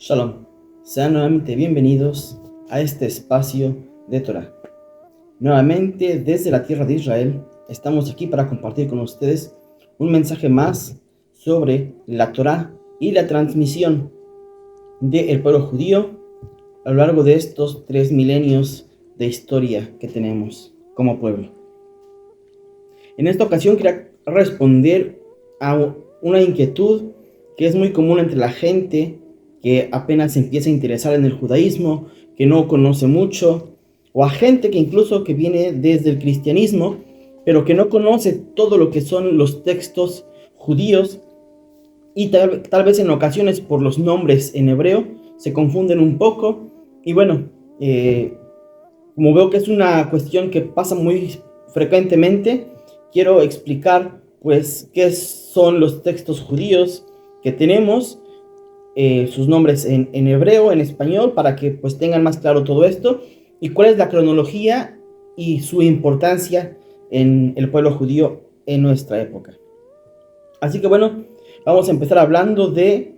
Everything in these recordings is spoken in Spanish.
Shalom, sean nuevamente bienvenidos a este espacio de Torah. Nuevamente desde la tierra de Israel estamos aquí para compartir con ustedes un mensaje más sobre la Torah y la transmisión del pueblo judío a lo largo de estos 3 milenios de historia que tenemos como pueblo. En esta ocasión quería responder a una inquietud que es muy común entre la gente que apenas se empieza a interesar en el judaísmo, que no conoce mucho, o a gente que incluso que viene desde el cristianismo, pero que no conoce todo lo que son los textos judíos y tal vez en ocasiones por los nombres en hebreo se confunden un poco. Y bueno, como veo que es una cuestión que pasa muy frecuentemente, quiero explicar pues qué son los textos judíos que tenemos, sus nombres en hebreo, en español, para que pues tengan más claro todo esto y cuál es la cronología y su importancia en el pueblo judío en nuestra época. Así que bueno, vamos a empezar hablando de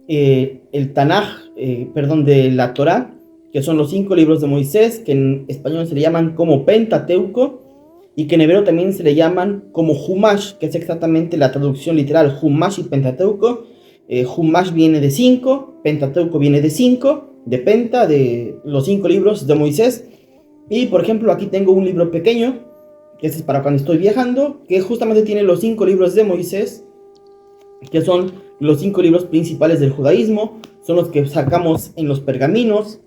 el Tanaj, de la Torá, que son los 5 libros de Moisés, que en español se le llaman como Pentateuco, y que en hebreo también se le llaman como Humash, que es exactamente la traducción literal, Humash y Pentateuco. Humash viene de 5, Pentateuco viene de 5, de Penta, de los 5 libros de Moisés. Y por ejemplo, aquí tengo un libro pequeño, que este es para cuando estoy viajando, que justamente tiene los 5 libros de Moisés, que son los 5 libros principales del judaísmo, son los que sacamos en los pergaminos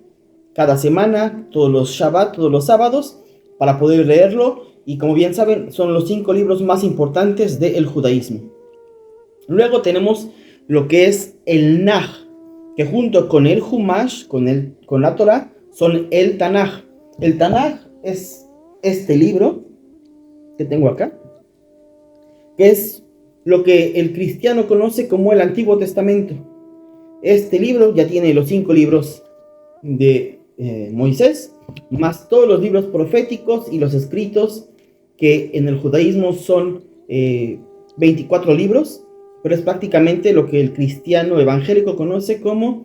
cada semana, todos los Shabbat, todos los sábados, para poder leerlo. Y como bien saben, son los 5 libros más importantes del judaísmo. Luego tenemos lo que es el Naj, que junto con el Humash, con la Torah, son el Tanaj. El Tanaj es este libro que tengo acá, que es lo que el cristiano conoce como el Antiguo Testamento. Este libro ya tiene los 5 libros de Moisés, más todos los libros proféticos y los escritos, que en el judaísmo son 24 libros, pero es prácticamente lo que el cristiano evangélico conoce como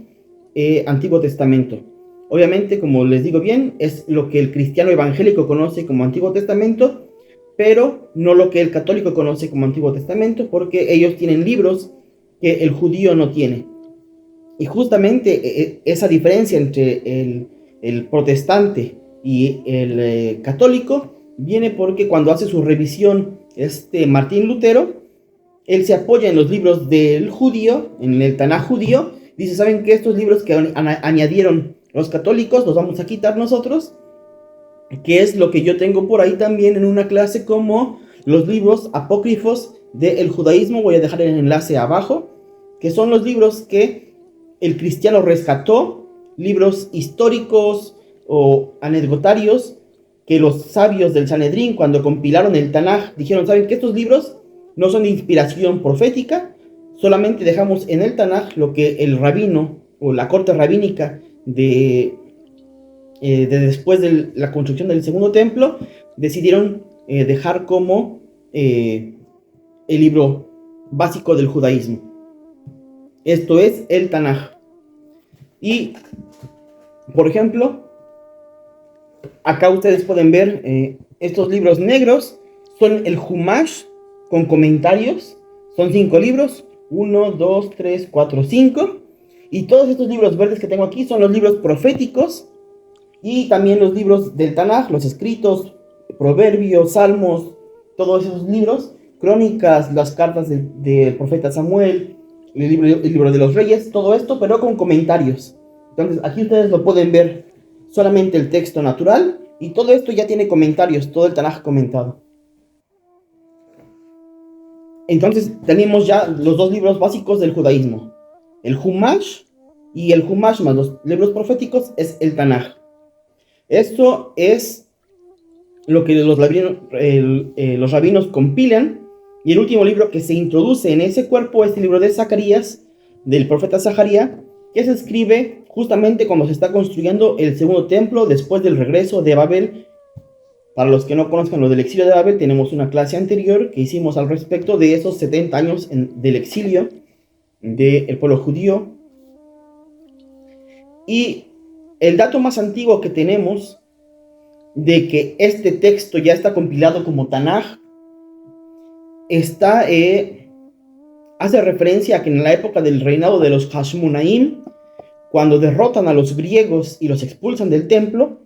Antiguo Testamento. Obviamente, como les digo bien, es lo que el cristiano evangélico conoce como Antiguo Testamento, pero no lo que el católico conoce como Antiguo Testamento, porque ellos tienen libros que el judío no tiene. Y justamente esa diferencia entre el protestante y el católico viene porque cuando hace su revisión Martín Lutero, él se apoya en los libros del judío, en el Tanaj judío. Dice, ¿saben qué? Estos libros que añadieron los católicos los vamos a quitar nosotros, que es lo que yo tengo por ahí también en una clase como los libros apócrifos del judaísmo. Voy a dejar el enlace abajo, que son los libros que el cristiano rescató, libros históricos o anecdotarios que los sabios del Sanedrín, cuando compilaron el Tanaj, dijeron, ¿saben qué? Estos libros no son de inspiración profética, solamente dejamos en el Tanaj lo que el rabino o la corte rabínica de después de la construcción del segundo templo decidieron dejar como el libro básico del judaísmo. Esto es el Tanaj. Y, por ejemplo, acá ustedes pueden ver estos libros negros, son el Humash con comentarios, son 5 libros, 1, 2, 3, 4, 5, y todos estos libros verdes que tengo aquí son los libros proféticos, y también los libros del Tanaj, los escritos, proverbios, salmos, todos esos libros, crónicas, las cartas del profeta Samuel, el libro de los reyes, todo esto, pero con comentarios. Entonces aquí ustedes lo pueden ver solamente el texto natural, y todo esto ya tiene comentarios, todo el Tanaj comentado. Entonces tenemos ya los 2 libros básicos del judaísmo, el Humash, y el Humash más los libros proféticos es el Tanaj. Esto es lo que los rabinos compilan, y el último libro que se introduce en ese cuerpo es el libro de Zacarías, del profeta Zacarías, que se escribe justamente cuando se está construyendo el segundo templo después del regreso de Babel. Para los que no conozcan lo del exilio de Babel, tenemos una clase anterior que hicimos al respecto de esos 70 años del exilio del pueblo judío. Y el dato más antiguo que tenemos de que este texto ya está compilado como Tanaj hace referencia a que en la época del reinado de los Hashmonaim, cuando derrotan a los griegos y los expulsan del templo,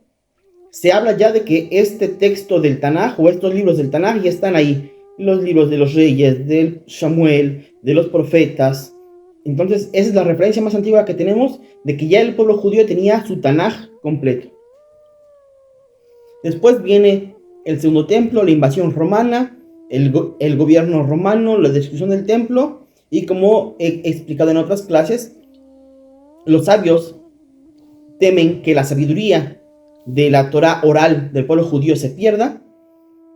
se habla ya de que este texto del Tanaj o estos libros del Tanaj ya están ahí, los libros de los reyes, del Samuel, de los profetas. Entonces esa es la referencia más antigua que tenemos de que ya el pueblo judío tenía su Tanaj completo. Después viene el segundo templo, la invasión romana, el gobierno romano, la destrucción del templo, y como he explicado en otras clases, los sabios temen que la sabiduría de la Torah oral del pueblo judío se pierda,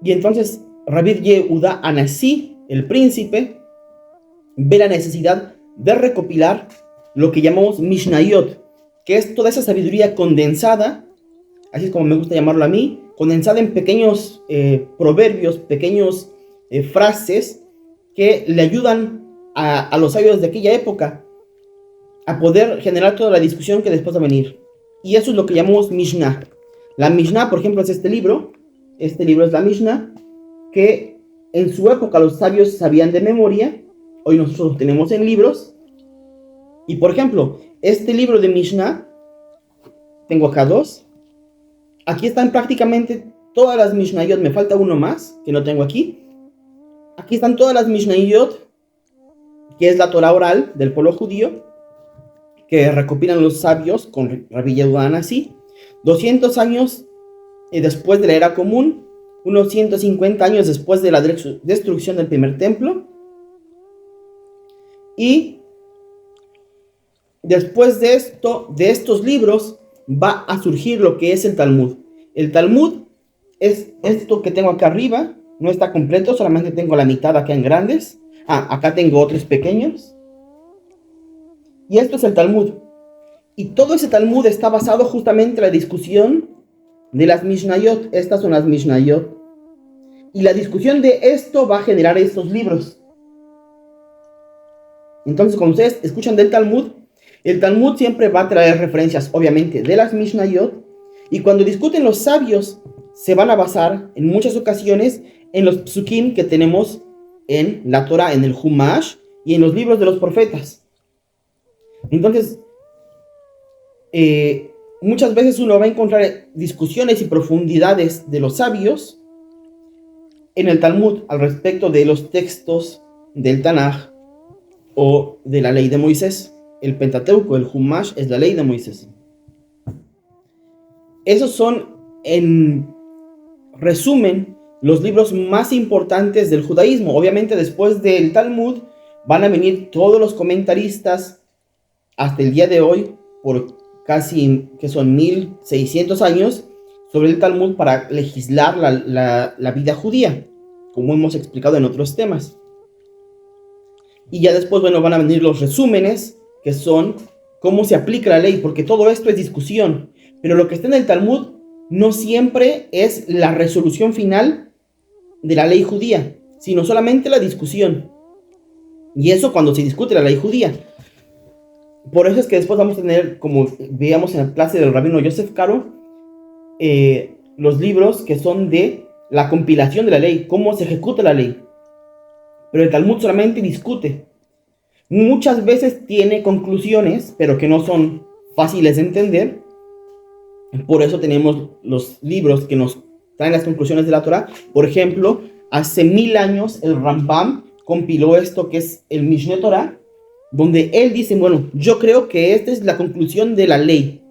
y entonces Rabbi Yehuda Anasí, el príncipe, ve la necesidad de recopilar lo que llamamos Mishnayot, que es toda esa sabiduría condensada, así es como me gusta llamarlo a mí, condensada en pequeños proverbios, pequeños frases que le ayudan a los sabios de aquella época a poder generar toda la discusión que después va a venir. Y eso es lo que llamamos Mishnah. La Mishnah, por ejemplo, es este libro es la Mishnah, que en su época los sabios sabían de memoria, hoy nosotros lo tenemos en libros. Y por ejemplo, este libro de Mishnah, tengo acá dos. Aquí están prácticamente todas las Mishnayot, me falta uno más, que no tengo aquí. Aquí están todas las Mishnayot, que es la Torah oral del pueblo judío, que recopilan los sabios con Rabbi Yehuda Anasí, 200 años después de la era común, unos 150 años después de la destrucción del primer templo. Y después de estos libros, va a surgir lo que es el Talmud. El Talmud es esto que tengo acá arriba, no está completo, solamente tengo la mitad acá en grandes. Acá tengo otros pequeños. Y esto es el Talmud. Y todo ese Talmud está basado justamente en la discusión de las Mishnayot. Estas son las Mishnayot. Y la discusión de esto va a generar estos libros. Entonces, cuando ustedes escuchan del Talmud, el Talmud siempre va a traer referencias, obviamente, de las Mishnayot. Y cuando discuten los sabios, se van a basar en muchas ocasiones en los psukim que tenemos en la Torah, en el Humash y en los libros de los profetas. Entonces, muchas veces uno va a encontrar discusiones y profundidades de los sabios en el Talmud al respecto de los textos del Tanaj o de la ley de Moisés. El Pentateuco, el Humash, es la ley de Moisés. Esos son, en resumen, los libros más importantes del judaísmo. Obviamente, después del Talmud van a venir todos los comentaristas hasta el día de hoy, por casi que son 1600 años, sobre el Talmud para legislar la vida judía, como hemos explicado en otros temas. Y ya después, bueno, van a venir los resúmenes, que son cómo se aplica la ley, porque todo esto es discusión. Pero lo que está en el Talmud no siempre es la resolución final de la ley judía, sino solamente la discusión. Y eso cuando se discute la ley judía. Por eso es que después vamos a tener, como veíamos en la clase del rabino Yosef Karo, los libros que son de la compilación de la ley, cómo se ejecuta la ley. Pero el Talmud solamente discute. Muchas veces tiene conclusiones, pero que no son fáciles de entender. Por eso tenemos los libros que nos traen las conclusiones de la Torah. Por ejemplo, hace 1000 años el Rambam compiló esto que es el Mishneh Torah, donde él dice, bueno, yo creo que esta es la conclusión de la ley.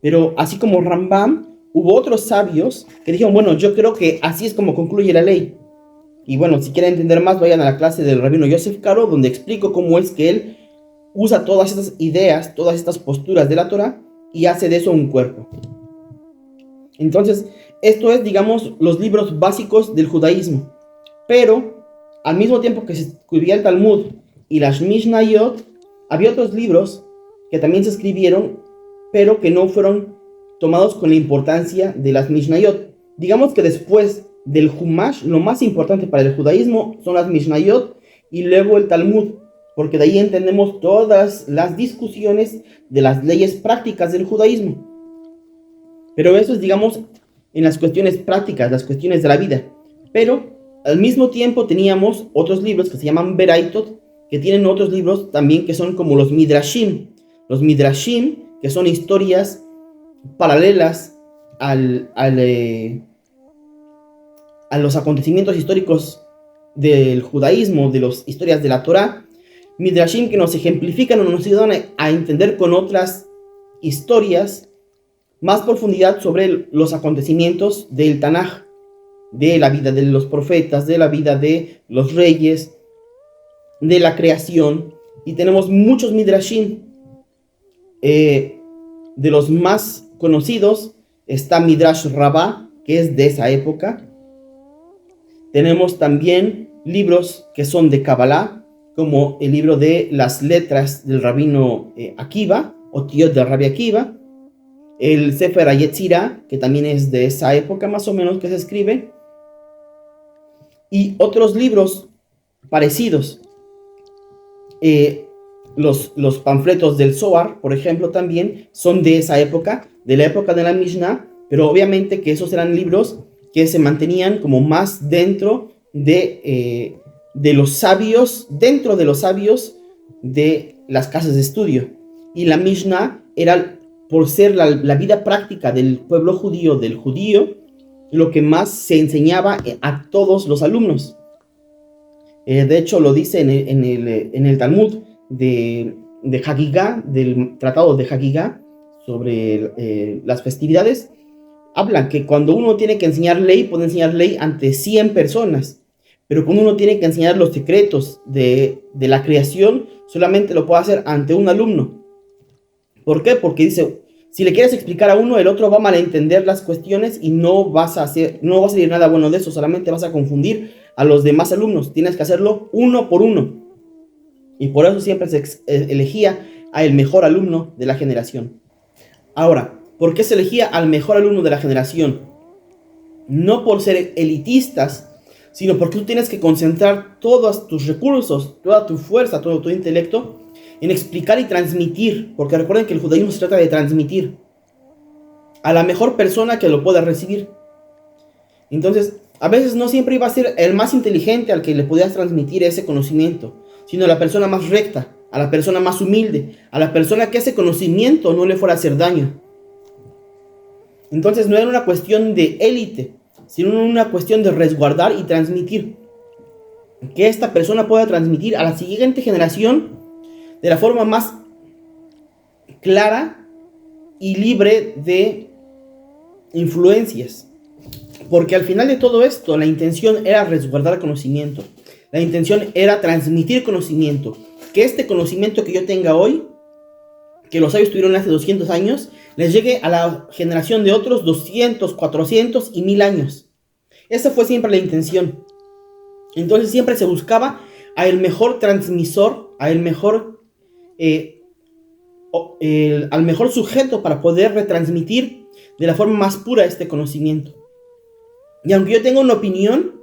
Pero así como Rambam, hubo otros sabios que dijeron, bueno, yo creo que así es como concluye la ley. Y bueno, si quieren entender más, vayan a la clase del rabino Yosef Karo, donde explico cómo es que él usa todas estas ideas, todas estas posturas de la Torah y hace de eso un cuerpo. Entonces, esto es, digamos, los libros básicos del judaísmo. Pero, al mismo tiempo que se escribía el Talmud y las Mishnayot, había otros libros que también se escribieron, pero que no fueron tomados con la importancia de las Mishnayot. Digamos que después del Humash, lo más importante para el judaísmo son las Mishnayot y luego el Talmud, porque de ahí entendemos todas las discusiones de las leyes prácticas del judaísmo. Pero eso es, digamos, en las cuestiones prácticas, las cuestiones de la vida. Pero al mismo tiempo teníamos otros libros que se llaman Beraitot, que tienen otros libros también que son como los Midrashim. Los Midrashim, que son historias paralelas a los acontecimientos históricos del judaísmo, de las historias de la Torá. Midrashim que nos ejemplifican o nos ayudan a entender con otras historias más profundidad sobre los acontecimientos del Tanaj, de la vida de los profetas, de la vida de los reyes, de la creación. Y tenemos muchos Midrashim. De los más conocidos está Midrash Rabbah, que es de esa época. Tenemos también libros que son de Kabbalah, como el libro de las letras del rabino Akiva, o Tiot del Rabbi Akiva, el Sefer HaYetzirah, que también es de esa época más o menos que se escribe, y otros libros parecidos. Los panfletos del Zohar, por ejemplo, también son de esa época, de la época de la Mishnah, pero obviamente que esos eran libros que se mantenían como más dentro de los sabios, dentro de los sabios de las casas de estudio. Y la Mishnah era, por ser la vida práctica del pueblo judío, del judío, lo que más se enseñaba a todos los alumnos. De hecho, lo dice en el Talmud de Hagigá, del tratado de Hagigá sobre las festividades. Hablan que cuando uno tiene que enseñar ley, puede enseñar ley ante 100 personas, pero cuando uno tiene que enseñar los secretos de la creación, solamente lo puede hacer ante un alumno. ¿Por qué? Porque dice, si le quieres explicar a uno, el otro va a malentender las cuestiones y no va a salir nada bueno de eso, solamente vas a confundir a los demás alumnos. Tienes que hacerlo uno por uno. Y por eso siempre se elegía al mejor alumno de la generación. Ahora, ¿por qué se elegía al mejor alumno de la generación? No por ser elitistas, sino porque tú tienes que concentrar todos tus recursos, toda tu fuerza, todo tu intelecto en explicar y transmitir, porque recuerden que el judaísmo se trata de transmitir a la mejor persona que lo pueda recibir. Entonces, a veces no siempre iba a ser el más inteligente al que le podías transmitir ese conocimiento, sino a la persona más recta, a la persona más humilde, a la persona que ese conocimiento no le fuera a hacer daño. Entonces no era una cuestión de élite, sino una cuestión de resguardar y transmitir. Que esta persona pueda transmitir a la siguiente generación de la forma más clara y libre de influencias. Porque al final de todo esto, la intención era resguardar conocimiento. La intención era transmitir conocimiento. Que este conocimiento que yo tenga hoy, que los sabios tuvieron hace 200 años, les llegue a la generación de otros 200, 400 y 1000 años. Esa fue siempre la intención. Entonces siempre se buscaba al mejor transmisor, al mejor sujeto para poder retransmitir de la forma más pura este conocimiento. Y aunque yo tenga una opinión,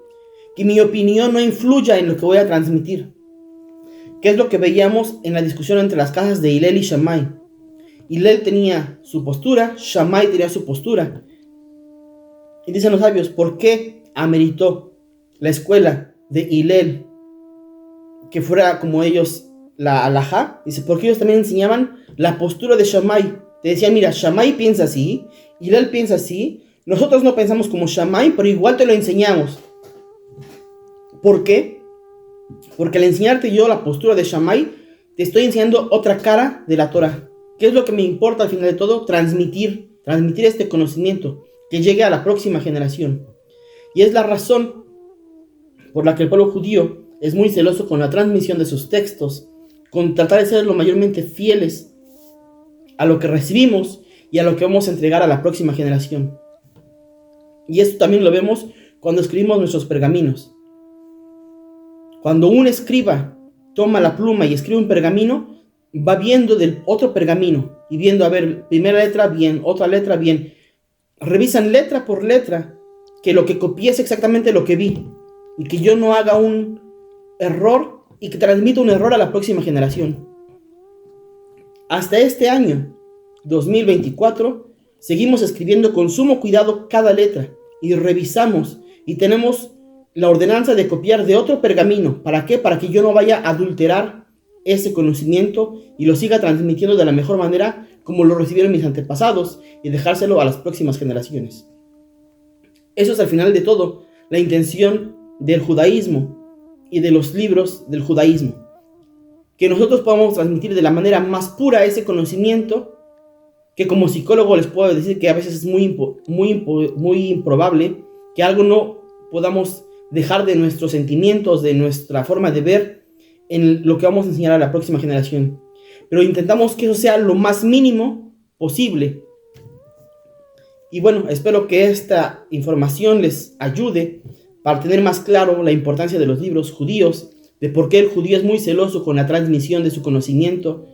que mi opinión no influya en lo que voy a transmitir. ¿Qué es lo que veíamos en la discusión entre las casas de Hillel y Shammai? Hillel tenía su postura, Shammai tenía su postura. Y dicen los sabios, ¿por qué ameritó la escuela de Hillel que fuera como ellos la halajá? Dice, porque ellos también enseñaban la postura de Shammai. Te decían, mira, Shammai piensa así, Hillel piensa así, nosotros no pensamos como Shammai, pero igual te lo enseñamos. ¿Por qué? Porque al enseñarte yo la postura de Shammai, te estoy enseñando otra cara de la Torah. ¿Qué es lo que me importa al final de todo? Transmitir este conocimiento, que llegue a la próxima generación. Y es la razón por la que el pueblo judío es muy celoso con la transmisión de sus textos, con tratar de ser lo mayormente fieles a lo que recibimos y a lo que vamos a entregar a la próxima generación. Y esto también lo vemos cuando escribimos nuestros pergaminos. Cuando un escriba toma la pluma y escribe un pergamino, va viendo del otro pergamino y viendo, a ver, primera letra bien, otra letra bien. Revisan letra por letra que lo que copié es exactamente lo que vi y que yo no haga un error y que transmita un error a la próxima generación. Hasta este año 2024 seguimos escribiendo con sumo cuidado cada letra y revisamos y tenemos la ordenanza de copiar de otro pergamino. ¿Para qué? Para que yo no vaya a adulterar ese conocimiento y lo siga transmitiendo de la mejor manera como lo recibieron mis antepasados y dejárselo a las próximas generaciones. Eso es al final de todo la intención del judaísmo y de los libros del judaísmo. Que nosotros podamos transmitir de la manera más pura ese conocimiento, que como psicólogo les puedo decir que a veces es muy improbable que algo no podamos dejar de nuestros sentimientos, de nuestra forma de ver en lo que vamos a enseñar a la próxima generación. Pero intentamos que eso sea lo más mínimo posible. Y bueno, espero que esta información les ayude para tener más claro la importancia de los libros judíos, de por qué el judío es muy celoso con la transmisión de su conocimiento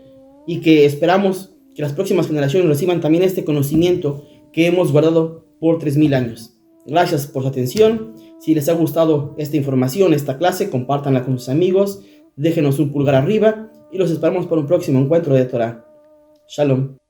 y que esperamos que las próximas generaciones reciban también este conocimiento que hemos guardado por 3000 años. Gracias por su atención. Si les ha gustado esta información, esta clase, compártanla con sus amigos, déjenos un pulgar arriba y los esperamos para un próximo encuentro de Torah. Shalom.